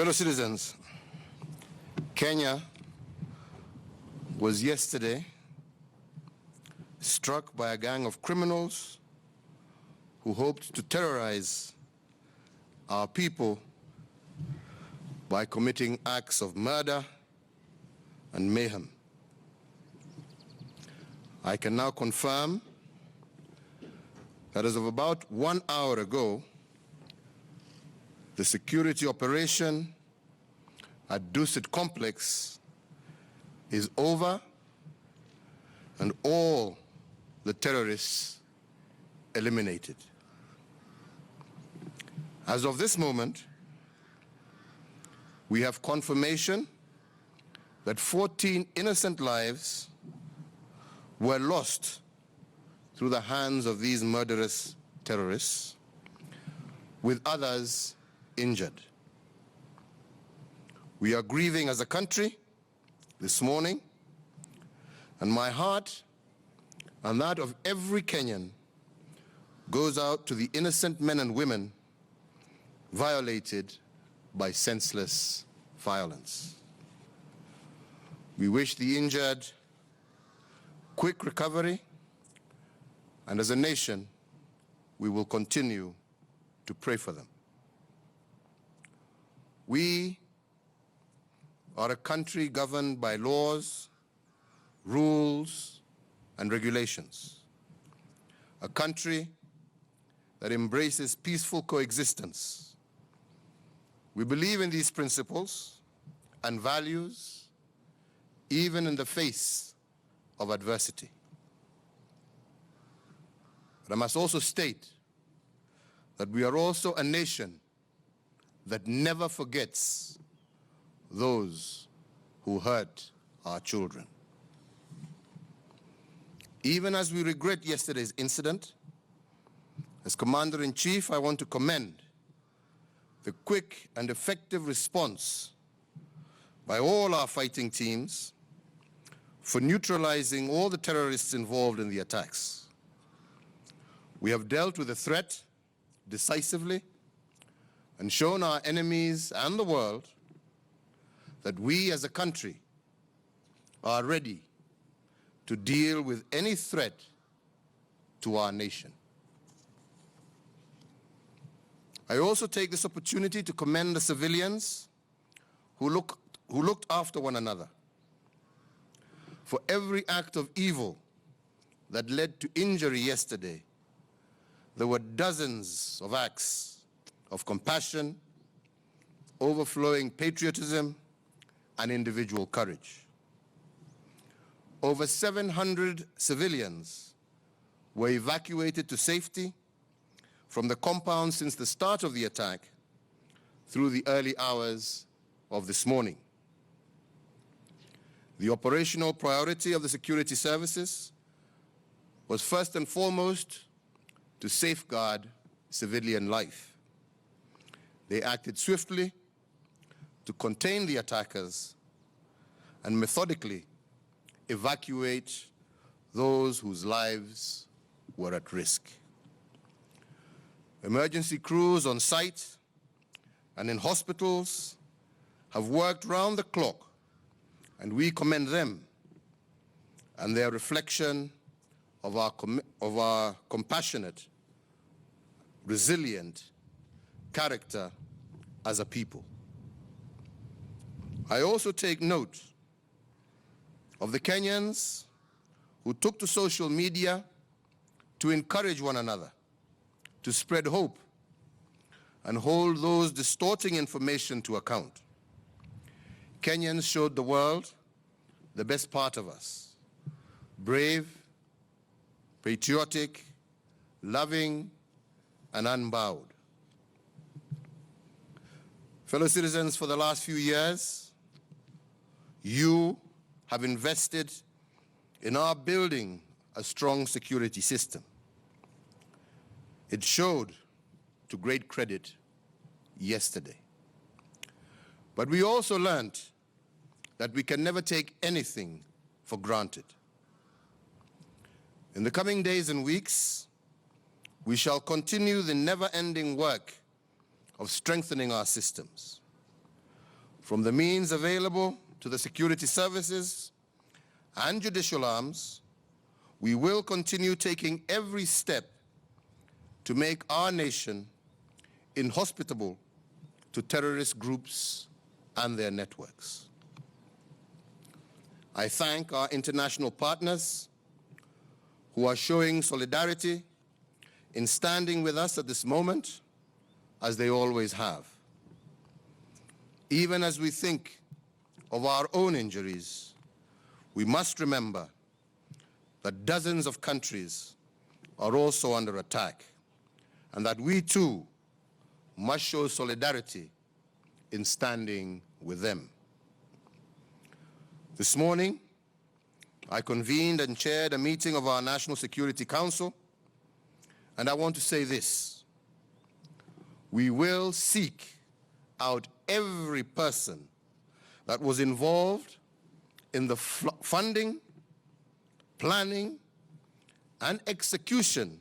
Fellow citizens, Kenya was yesterday struck by a gang of criminals who hoped to terrorize our people by committing acts of murder and mayhem. I can now confirm that as of about 1 hour ago, the security operation at Dusit Complex is over and all the terrorists eliminated. As of this moment, we have confirmation that 14 innocent lives were lost through the hands of these murderous terrorists, with others injured. We are grieving as a country this morning, and my heart and that of every Kenyan goes out to the innocent men and women violated by senseless violence. We wish the injured quick recovery, and as a nation, we will continue to pray for them. We are a country governed by laws, rules, and regulations. A country that embraces peaceful coexistence. We believe in these principles and values, even in the face of adversity. But I must also state that we are also a nation that never forgets those who hurt our children. Even as we regret yesterday's incident, as Commander-in-Chief, I want to commend the quick and effective response by all our fighting teams for neutralizing all the terrorists involved in the attacks. We have dealt with the threat decisively and shown our enemies and the world that we as a country are ready to deal with any threat to our nation. I also take this opportunity to commend the civilians who looked after one another. For every act of evil that led to injury yesterday, there were dozens of acts of compassion, overflowing patriotism, and individual courage. Over 700 civilians were evacuated to safety from the compound since the start of the attack through the early hours of this morning. The operational priority of the security services was first and foremost to safeguard civilian life. They acted swiftly to contain the attackers and methodically evacuate those whose lives were at risk. Emergency crews on site and in hospitals have worked round the clock, and we commend them and their reflection of our compassionate, resilient character as a people. I also take note of the Kenyans who took to social media to encourage one another, to spread hope, and hold those distorting information to account. Kenyans showed the world the best part of us: brave, patriotic, loving, and unbowed. Fellow citizens, for the last few years, you have invested in our building a strong security system. It showed to great credit yesterday. But we also learned that we can never take anything for granted. In the coming days and weeks, we shall continue the never-ending work of strengthening our systems. From the means available to the security services and judicial arms, we will continue taking every step to make our nation inhospitable to terrorist groups and their networks. I thank our international partners who are showing solidarity in standing with us at this moment, as they always have. Even as we think of our own injuries, we must remember that dozens of countries are also under attack, and that we too must show solidarity in standing with them. This morning, I convened and chaired a meeting of our National Security Council, and I want to say this: we will seek out every person that was involved in the funding, planning, and execution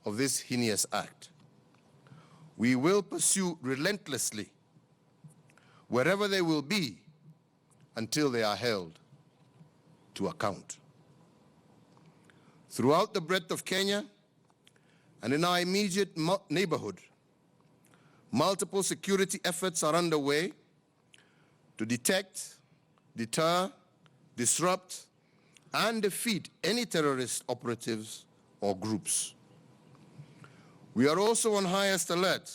of this heinous act. We will pursue relentlessly wherever they will be until they are held to account. Throughout the breadth of Kenya and in our immediate neighborhood, multiple security efforts are underway to detect, deter, disrupt, and defeat any terrorist operatives or groups. We are also on highest alert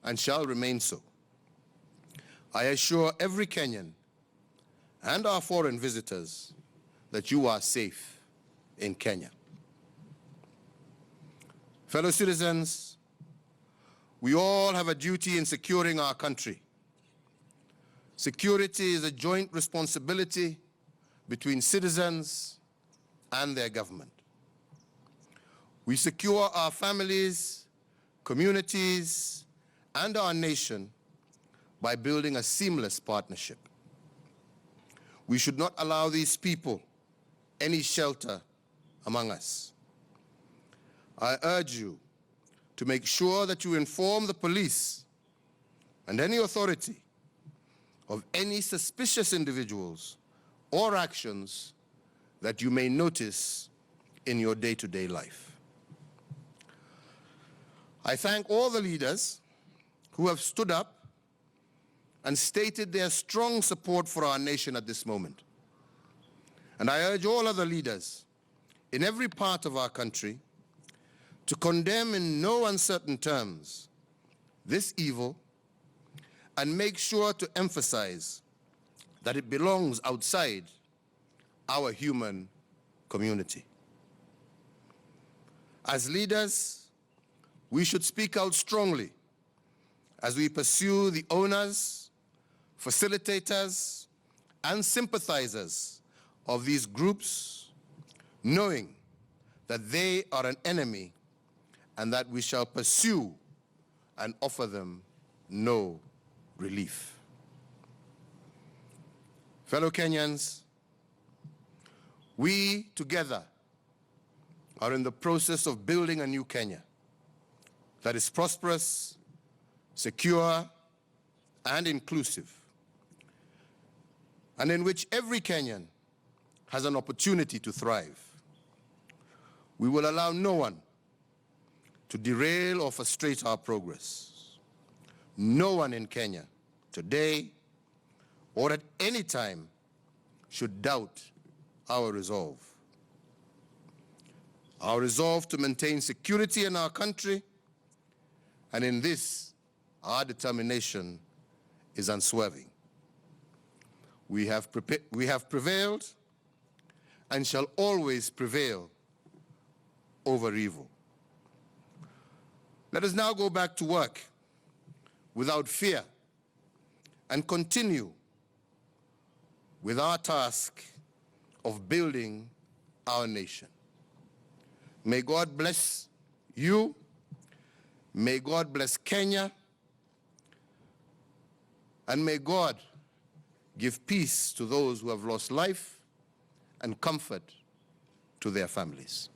and shall remain so. I assure every Kenyan and our foreign visitors that you are safe in Kenya. Fellow citizens, we all have a duty in securing our country. Security is a joint responsibility between citizens and their government. We secure our families, communities, and our nation by building a seamless partnership. We should not allow these people any shelter among us. I urge you to make sure that you inform the police and any authority of any suspicious individuals or actions that you may notice in your day-to-day life. I thank all the leaders who have stood up and stated their strong support for our nation at this moment. And I urge all other leaders in every part of our country to condemn in no uncertain terms this evil and make sure to emphasize that it belongs outside our human community. As leaders, we should speak out strongly as we pursue the owners, facilitators, and sympathizers of these groups, knowing that they are an enemy and that we shall pursue and offer them no relief. Fellow Kenyans, we together are in the process of building a new Kenya that is prosperous, secure, and inclusive, and in which every Kenyan has an opportunity to thrive. We will allow no one to derail or frustrate our progress. No one in Kenya today or at any time should doubt our resolve. Our resolve to maintain security in our country, and in this, our determination is unswerving. We have prevailed and shall always prevail over evil. Let us now go back to work without fear and continue with our task of building our nation. May God bless you. May God bless Kenya. And may God give peace to those who have lost life and comfort to their families.